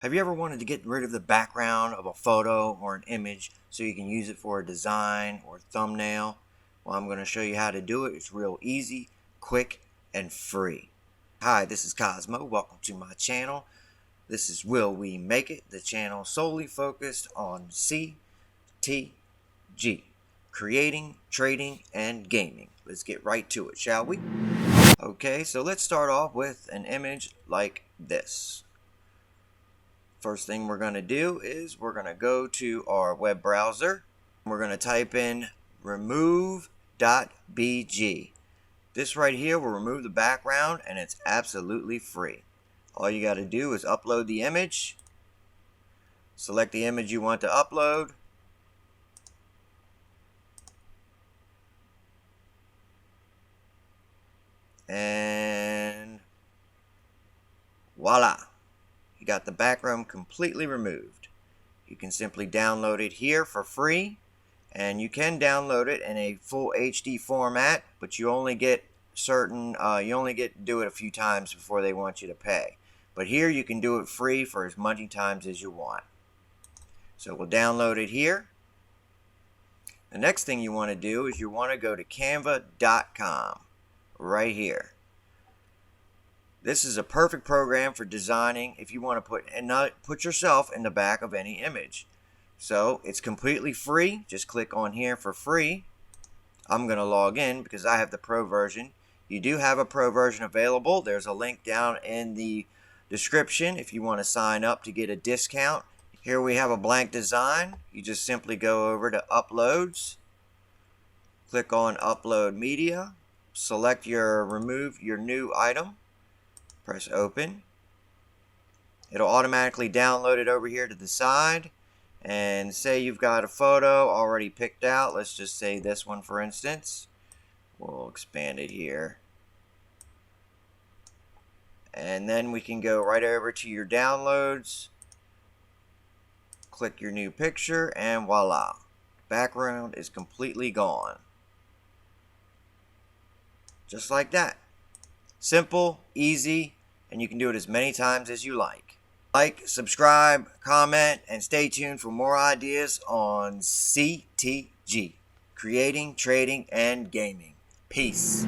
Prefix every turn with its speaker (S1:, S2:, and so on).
S1: Have you ever wanted to get rid of the background of a photo or an image so you can use it for a design or thumbnail? Well, I'm going to show you how to do it. It's real easy, quick, and free. Hi, this is Cosmo. Welcome to my channel. This is Will We Make It, the channel solely focused on CTG, creating, trading, and gaming. Let's get right to it, shall we? Okay, so let's start off with an image like this. First thing we're going to do is we're going to go to our web browser. We're going to type in remove.bg. This right here will remove the background and it's absolutely free. All you got to do is upload the image. Select the image you want to upload. And voila. You got the background completely removed. You can simply download it here for free, and you can download it in a full HD format, but you only get to do it a few times before they want you to pay. But here you can do it free for as many times as you want. So we'll download it here. The next thing you want to do is you want to go to canva.com right here. This is a perfect program for designing if you want to put yourself in the back of any image. So it's completely free. Just click on here for free. I'm going to log in because I have the pro version. You do have a pro version available. There's a link down in the description if you want to sign up to get a discount. Here we have a blank design. You just simply go over to Uploads. Click on Upload Media. Select remove your new item. Press open. It'll automatically download it over here to the side. And say you've got a photo already picked out. Let's just say this one, for instance. We'll expand it here. And then we can go right over to your downloads. Click your new picture and voila. Background is completely gone. Just like that. Simple, easy, and you can do it as many times as you like. Like, subscribe, comment, and stay tuned for more ideas on CTG, creating, trading, and gaming. Peace.